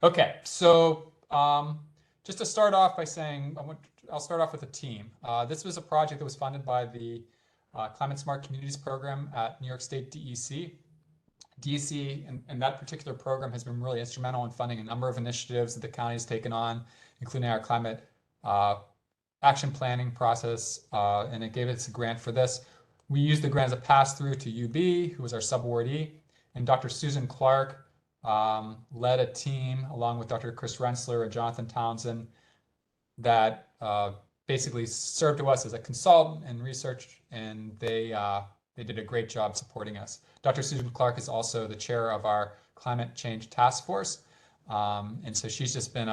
Okay, so just to start off by saying, I'll start off with a team. This was a project that was funded by the Climate Smart Communities program at New York State DEC. DEC and that particular program has been really instrumental in funding a number of initiatives that the county has taken on, including our climate action planning process, and it gave us a grant for this. We used the grant as a pass-through to UB, who was our subawardee, and Dr. Susan Clark led a team along with Dr. Chris Rensler and Jonathan Townsend that basically served to us as a consultant and research, and they did a great job supporting us. Dr. Susan Clark is also the chair of our climate change task force, and so she's just been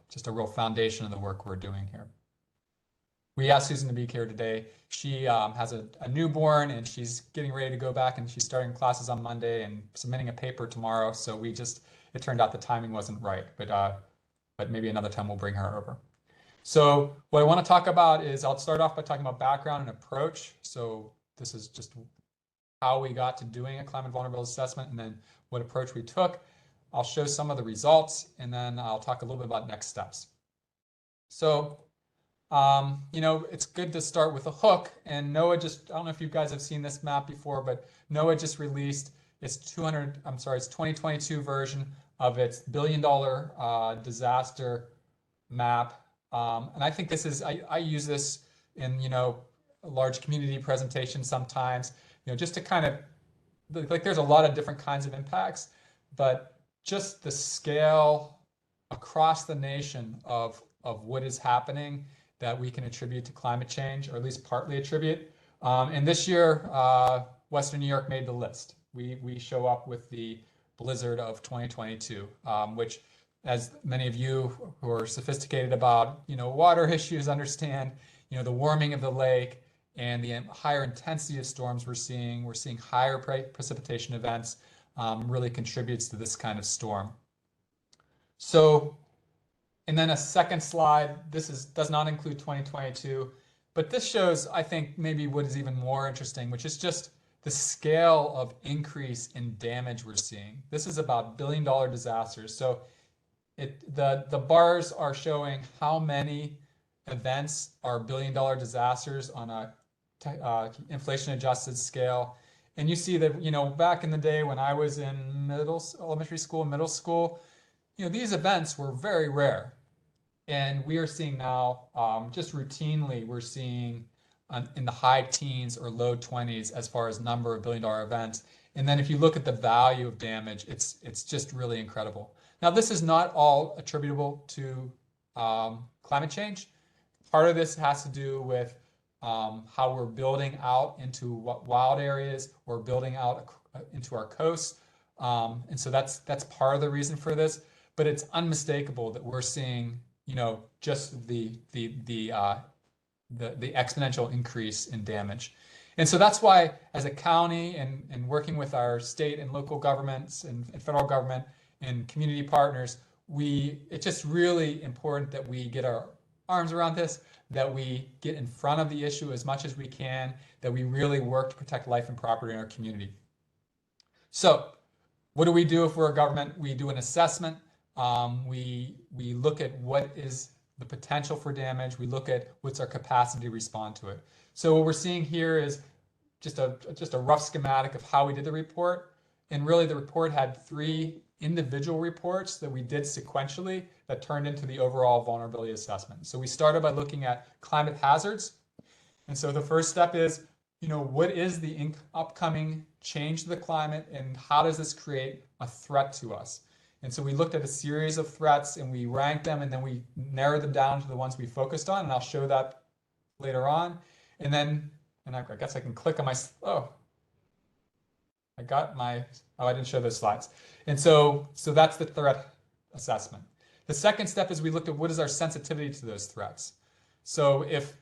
just a real foundation of the work we're doing here. We asked Susan to be here today. She has a newborn and she's getting ready to go back, and she's starting classes on Monday and submitting a paper tomorrow. So it turned out the timing wasn't right, but maybe another time we'll bring her over. So what I want to talk about is, I'll start off by talking about background and approach. So this is just how we got to doing a climate vulnerability assessment and then what approach we took. I'll show some of the results, and then I'll talk a little bit about next steps. So it's good to start with a hook, and NOAA I don't know if you guys have seen this map before, but NOAA just released its 2022 version of its $1 billion disaster map. And I think this is, I use this in, a large community presentation sometimes, just to kind of, like, there's a lot of different kinds of impacts, but just the scale across the nation of what is happening that we can attribute to climate change, or at least partly attribute. And this year, Western New York made the list. We show up with the blizzard of 2022, which, as many of you who are sophisticated about, water issues understand, the warming of the lake and the higher intensity of storms we're seeing higher precipitation events, really contributes to this kind of storm. So, and then a second slide, does not include 2022, but this shows, I think, maybe what is even more interesting, which is just the scale of increase in damage we're seeing. This is about $1 billion disasters. So the bars are showing how many events are $1 billion disasters on a inflation adjusted scale. And you see that, back in the day when I was in elementary school, middle school, these events were very rare. And we are seeing now, just routinely, we're seeing in the high teens or low 20s as far as number of $1 billion events. And then if you look at the value of damage, it's just really incredible. Now, this is not all attributable to climate change. Part of this has to do with how we're building out into wild areas, or building out into our coasts. And so that's part of the reason for this. But it's unmistakable that we're seeing, just the exponential increase in damage. And so that's why, as a county and working with our state and local governments and federal government and community partners, it's just really important that we get our arms around this, that we get in front of the issue as much as we can, that we really work to protect life and property in our community. So what do we do if we're a government? We do an assessment. We look at what is the potential for damage. We look at what's our capacity to respond to it. So what we're seeing here is just a rough schematic of how we did the report. And really, the report had 3 individual reports that we did sequentially that turned into the overall vulnerability assessment. So we started by looking at climate hazards. And so the first step is, what is the upcoming change to the climate, and how does this create a threat to us? And so we looked at a series of threats and we ranked them, and then we narrowed them down to the ones we focused on, and I'll show that later on. And then, I guess I can click on I didn't show those slides. And so that's the threat assessment. The second step is we looked at what is our sensitivity to those threats. So if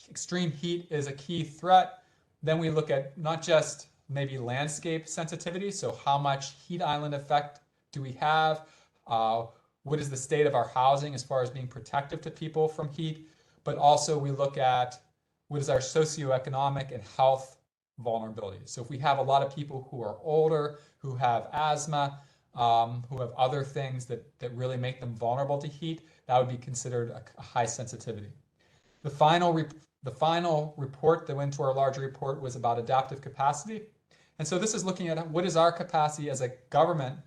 extreme heat is a key threat, then we look at not just maybe landscape sensitivity, so how much heat island effect do we have? What is the state of our housing as far as being protective to people from heat? But also we look at what is our socioeconomic and health vulnerability. So if we have a lot of people who are older, who have asthma, who have other things that really make them vulnerable to heat, that would be considered a high sensitivity. The final report that went to our larger report was about adaptive capacity. And so this is looking at what is our capacity as a government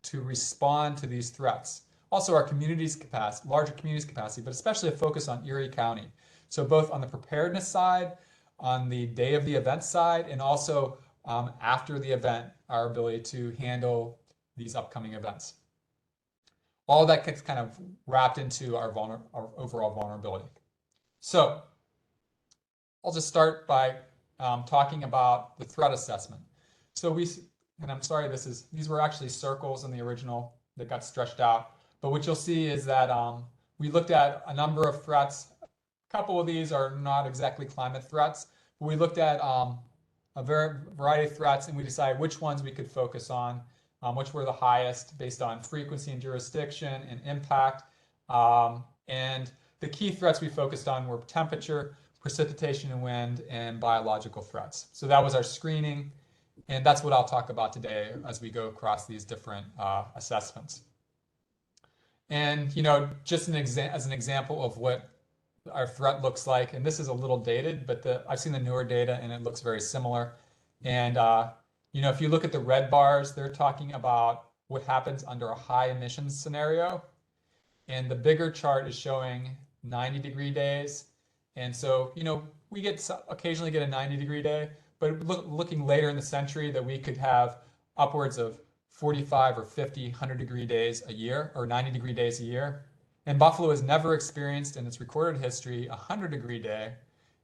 to respond to these threats. Also our community's capacity, larger community's capacity, but especially a focus on Erie County. So both on the preparedness side, on the day of the event side, and also after the event, our ability to handle these upcoming events. All that gets kind of wrapped into our overall vulnerability. So I'll just start by talking about the threat assessment. So and I'm sorry, these were actually circles in the original that got stretched out. But what you'll see is that we looked at a number of threats. A couple of these are not exactly climate threats, but we looked at a variety of threats, and we decided which ones we could focus on, which were the highest based on frequency and jurisdiction and impact. And the key threats we focused on were temperature, precipitation and wind, and biological threats. So that was our screening, and that's what I'll talk about today as we go across these different assessments. And just as an example of what our threat looks like, and this is a little dated, but I've seen the newer data and it looks very similar. And if you look at the red bars, they're talking about what happens under a high emissions scenario. And the bigger chart is showing 90-degree days. And so, we occasionally get a 90-degree day, but looking later in the century that we could have upwards of 45 or 50 100-degree days a year, or 90-degree days a year. And Buffalo has never experienced in its recorded history a 100-degree day.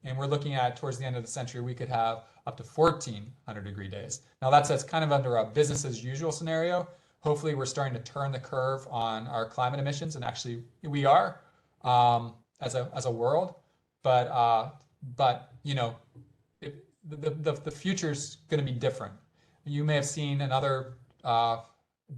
And we're looking at towards the end of the century, we could have up to 14 100-degree days. Now that's kind of under a business as usual scenario. Hopefully we're starting to turn the curve on our climate emissions, and actually we are as a world. But the future's going to be different. You may have seen another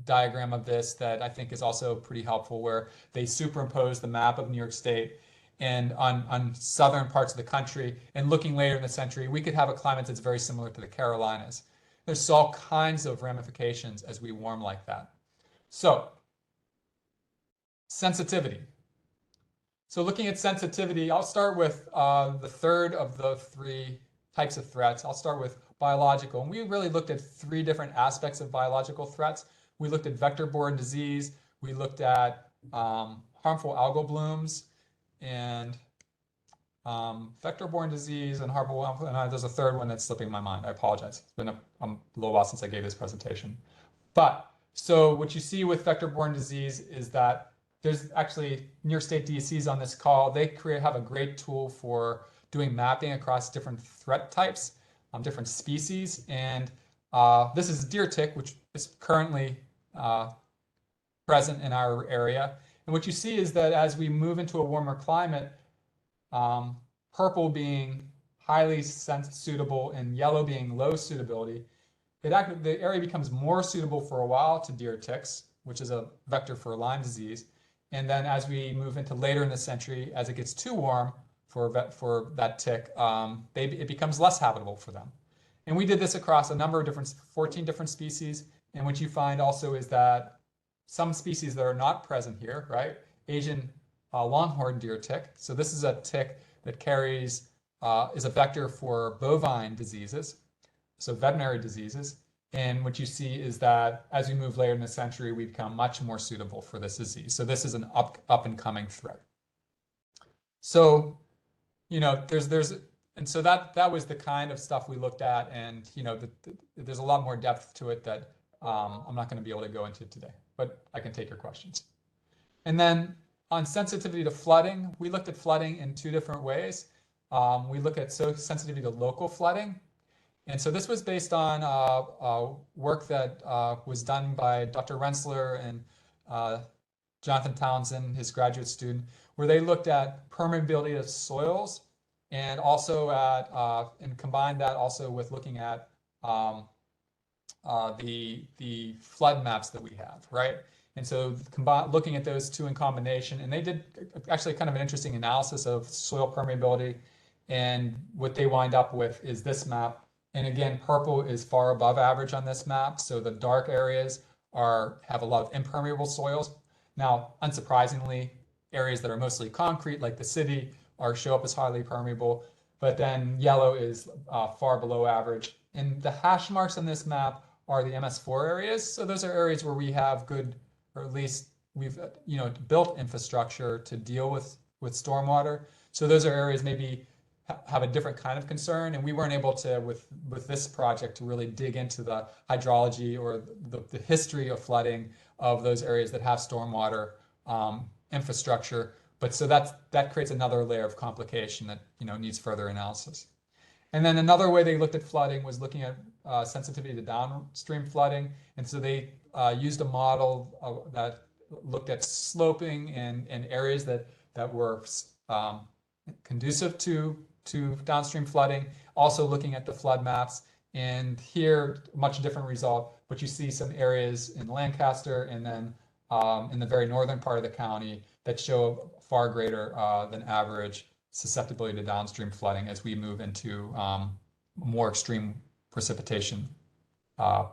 diagram of this that I think is also pretty helpful, where they superimpose the map of New York State and on southern parts of the country, and looking later in the century, we could have a climate that's very similar to the Carolinas. There's all kinds of ramifications as we warm like that. So, sensitivity. So looking at sensitivity, I'll start with the third of the three types of threats. I'll start with biological. And we really looked at three different aspects of biological threats. We looked at vector-borne disease. We looked at harmful algal blooms, and vector-borne disease and harmful, and there's a third one that's slipping my mind. I apologize. It's been a little while since I gave this presentation. But so what you see with vector-borne disease is that there's actually New York State DECs on this call. They have a great tool for doing mapping across different threat types, different species. And this is deer tick, which is currently present in our area. And what you see is that as we move into a warmer climate, purple being highly suitable and yellow being low suitability, the area becomes more suitable for a while to deer ticks, which is a vector for Lyme disease. And then as we move into later in the century, as it gets too warm for that tick, it becomes less habitable for them. And we did this across a number of 14 different species. And what you find also is that some species that are not present here, right? Asian longhorn deer tick. So this is a tick that carries, is a vector for bovine diseases, so veterinary diseases. And what you see is that as we move later in the century, we become much more suitable for this disease. So this is an up and coming threat. So, and so that was the kind of stuff we looked at, and there's a lot more depth to it that I'm not going to be able to go into today, but I can take your questions. And then on sensitivity to flooding, we looked at flooding in two different ways. We look at sensitivity to local flooding. And so this was based on work that was done by Dr. Rensselaer and Jonathan Townsend, his graduate student, where they looked at permeability of soils, and also at and combined that also with looking at the flood maps that we have, right? And so looking at those two in combination, and they did actually kind of an interesting analysis of soil permeability, and what they wind up with is this map. And again, purple is far above average on this map. So the dark areas have a lot of impermeable soils. Now, unsurprisingly, areas that are mostly concrete, like the city, show up as highly permeable, but then yellow is far below average. And the hash marks on this map are the MS4 areas. So those are areas where we have good, or at least we've built infrastructure to deal with stormwater. So those are areas maybe have a different kind of concern, and we weren't able to, with this project, to really dig into the hydrology or the history of flooding of those areas that have stormwater infrastructure. But so that creates another layer of complication that needs further analysis. And then another way they looked at flooding was looking at sensitivity to downstream flooding, and so they used a model that looked at sloping and areas that were conducive to downstream flooding, also looking at the flood maps. And here, much different result, but you see some areas in Lancaster and then in the very northern part of the county that show far greater than average susceptibility to downstream flooding as we move into more extreme precipitation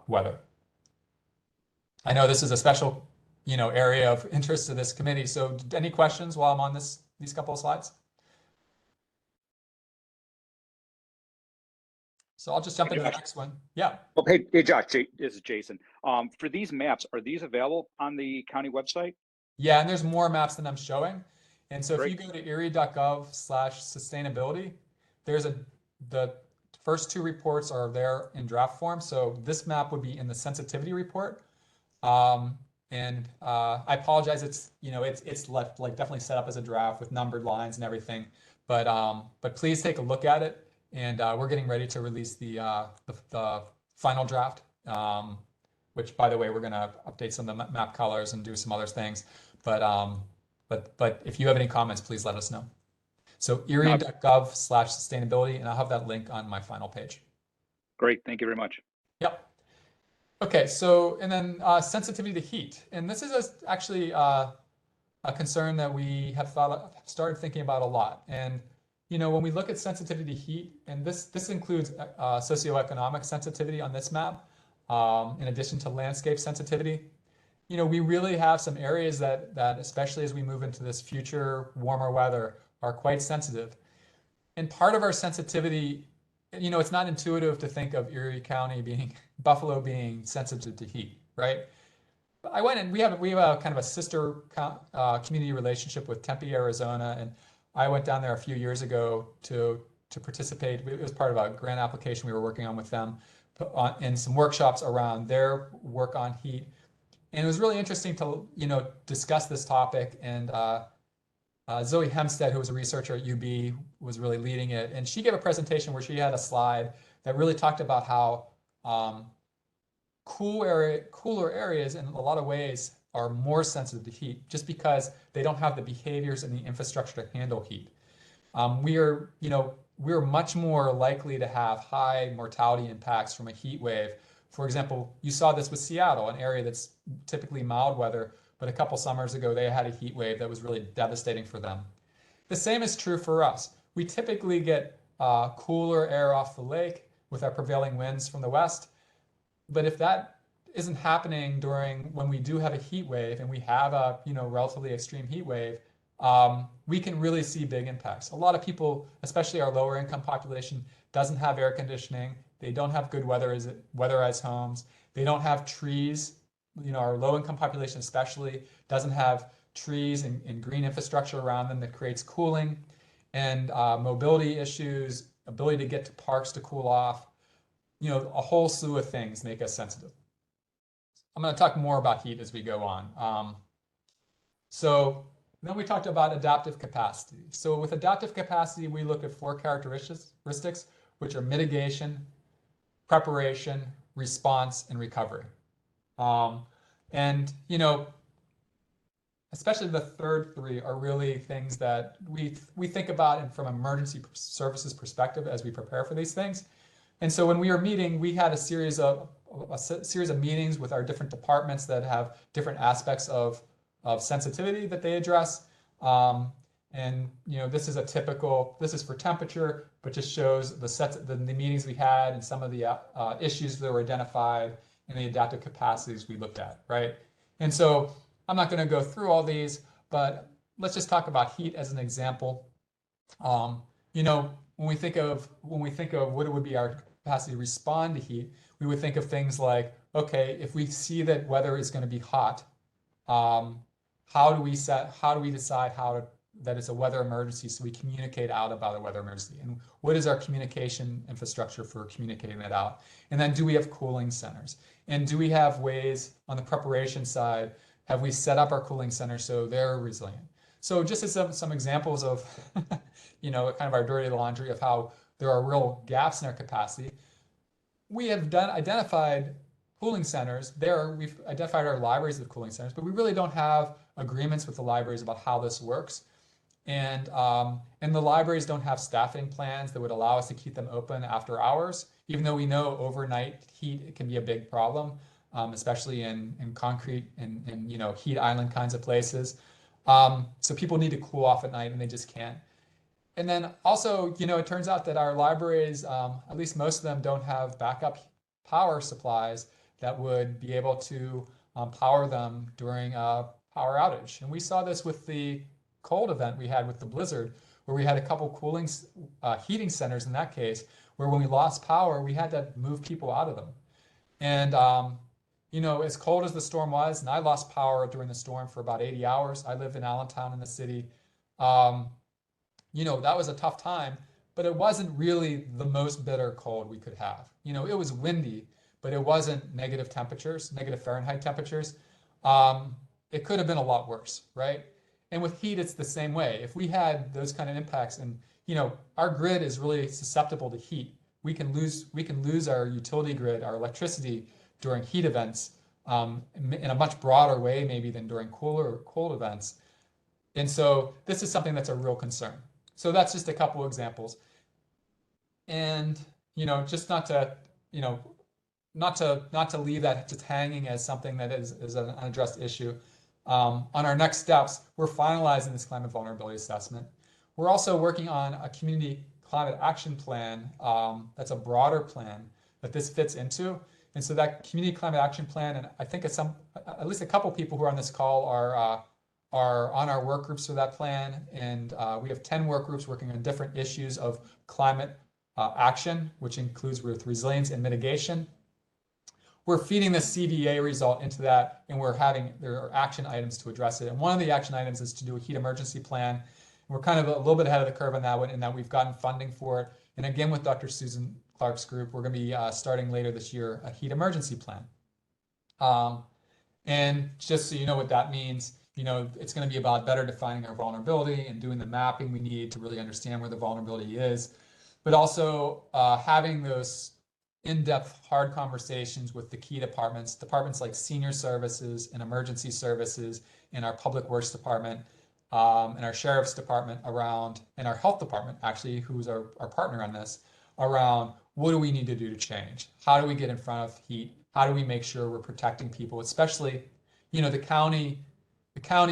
weather. I know this is a special area of interest to this committee. So any questions while I'm on these couple of slides? So I'll just jump into the next one. Yeah. Oh, hey, Josh, this is Jason. For these maps, are these available on the county website? Yeah, and there's more maps than I'm showing. And so if you go to erie.gov/sustainability, the first two reports are there in draft form. So this map would be in the sensitivity report. And I apologize, it's left definitely set up as a draft with numbered lines and everything. But please take a look at it. And we're getting ready to release the final draft, which, by the way, we're going to update some of the map colors and do some other things. But if you have any comments, please let us know. So erie.gov/sustainability, and I'll have that link on my final page. Great, thank you very much. Yep. Okay, so and then sensitivity to heat, and this is actually a concern that we have started thinking about a lot. And when we look at sensitivity to heat, and this includes socioeconomic sensitivity on this map, in addition to landscape sensitivity, we really have some areas that especially as we move into this future warmer weather are quite sensitive. And part of our sensitivity, it's not intuitive to think of Erie County Buffalo being sensitive to heat, right? But I went and we have a kind of a sister community relationship with Tempe, Arizona, and I went down there a few years ago to participate. It was part of a grant application we were working on with them in some workshops around their work on heat. And it was really interesting to discuss this topic. And Zoe Hempstead, who was a researcher at UB, was really leading it. And she gave a presentation where she had a slide that really talked about how cooler areas in a lot of ways are more sensitive to heat just because they don't have the behaviors and the infrastructure to handle heat. We're much more likely to have high mortality impacts from a heat wave. For example, you saw this with Seattle, an area that's typically mild weather, but a couple summers ago they had a heat wave that was really devastating for them. The same is true for us. We typically get cooler air off the lake with our prevailing winds from the west, but if that isn't happening when we do have a heat wave and we have a relatively extreme heat wave, we can really see big impacts. A lot of people, especially our lower income population, doesn't have air conditioning. They don't have good weatherized homes. They don't have trees. Our low income population especially doesn't have trees and green infrastructure around them that creates cooling, and mobility issues, ability to get to parks to cool off. A whole slew of things make us sensitive. I'm going to talk more about heat as we go on. So then we talked about adaptive capacity. So with adaptive capacity, we look at 4 characteristics, which are mitigation, preparation, response, and recovery. Especially the third 3 are really things that we think about from an emergency services perspective as we prepare for these things. And so when we were meeting, we had a series of meetings with our different departments that have different aspects of sensitivity that they address. This is for temperature, but just shows the meetings we had and some of the issues that were identified and the adaptive capacities we looked at, right? And so I'm not going to go through all these, but let's just talk about heat as an example. You know, when we think of what it would be our capacity to respond to heat, we would think of things like, okay, if we see that weather is going to be hot, how do we decide that it's a weather emergency, so we communicate out about a weather emergency? And what is our communication infrastructure for communicating that out? And then do we have cooling centers? And do we have ways on the preparation side, have we set up our cooling centers so they're resilient? So just as some examples of, you know, kind of our dirty laundry of how there are real gaps in our capacity, we have identified cooling centers. We've identified our libraries of cooling centers, but we really don't have agreements with the libraries about how this works. And the libraries don't have staffing plans that would allow us to keep them open after hours, even though we know overnight heat can be a big problem, especially in concrete and you know, heat island kinds of places. So people need to cool off at night and they just can't. And then also, you know, it turns out that our libraries, at least most of them, don't have backup power supplies that would be able to power them during a power outage. And we saw this with the cold event we had with the blizzard, where we had a couple cooling, heating centers in that case, where when we lost power, we had to move people out of them. And, you know, as cold as the storm was, and I lost power during the storm for about 80 hours. I live in Allentown in the city. You know, that was a tough time, but it wasn't really the most bitter cold we could have. You know, it was windy, but it wasn't negative temperatures, negative Fahrenheit temperatures. It could have been a lot worse, right? And with heat, it's the same way. If we had those kind of impacts, and you know, our grid is really susceptible to heat. We can lose our utility grid, our electricity during heat events in a much broader way maybe than during cooler or cold events. And so this is something that's a real concern. So that's just a couple examples. And you know, just not to leave that just hanging as something that is an unaddressed issue. On our next steps, we're finalizing this climate vulnerability assessment. We're also working on a community climate action plan that's a broader plan that this fits into. And so that community climate action plan, and I think at least a couple people who are on this call are on our work groups for that plan. And we have 10 work groups working on different issues of climate action, which includes with resilience and mitigation. We're feeding the CVA result into that, and there are action items to address it. And one of the action items is to do a heat emergency plan. We're kind of a little bit ahead of the curve on that one, in that we've gotten funding for it. And again, with Dr. Susan Clark's group, we're going to be starting later this year a heat emergency plan. And just so you know what that means, you know, it's going to be about better defining our vulnerability and doing the mapping we need to really understand where the vulnerability is, but also having those in-depth hard conversations with the key departments like senior services and emergency services, and our public works department, and our sheriff's department and our health department, actually, who's our partner on this, around what do we need to do to change? How do we get in front of heat? How do we make sure we're protecting people, especially, you know, the county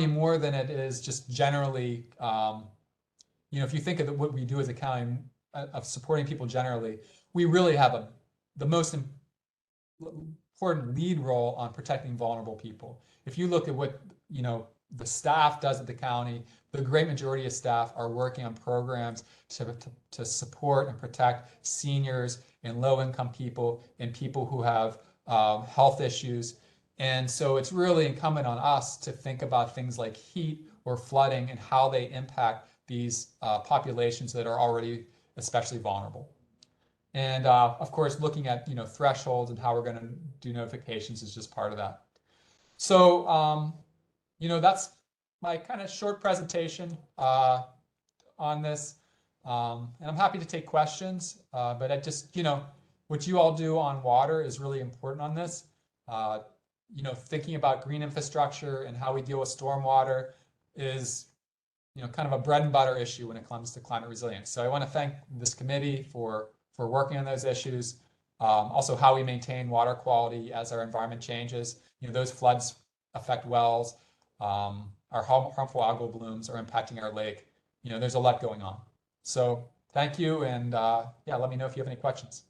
more than it is just generally, you know, if you think of what we do as a county of supporting people generally, we really have the most important lead role on protecting vulnerable people. If you look at what, you know, the staff does at the county, the great majority of staff are working on programs to support and protect seniors and low-income people and people who have health issues. And so it's really incumbent on us to think about things like heat or flooding and how they impact these populations that are already especially vulnerable. And of course, looking at, you know, thresholds and how we're going to do notifications is just part of that. So, you know, that's my kind of short presentation on this. And I'm happy to take questions, but I just, you know, what you all do on water is really important on this. You know, thinking about green infrastructure and how we deal with stormwater is, you know, kind of a bread and butter issue when it comes to climate resilience. So I want to thank this committee for working on those issues. Also, how we maintain water quality as our environment changes. You know, those floods affect wells. Our harmful algal blooms are impacting our lake. You know, there's a lot going on. So thank you, and yeah, let me know if you have any questions.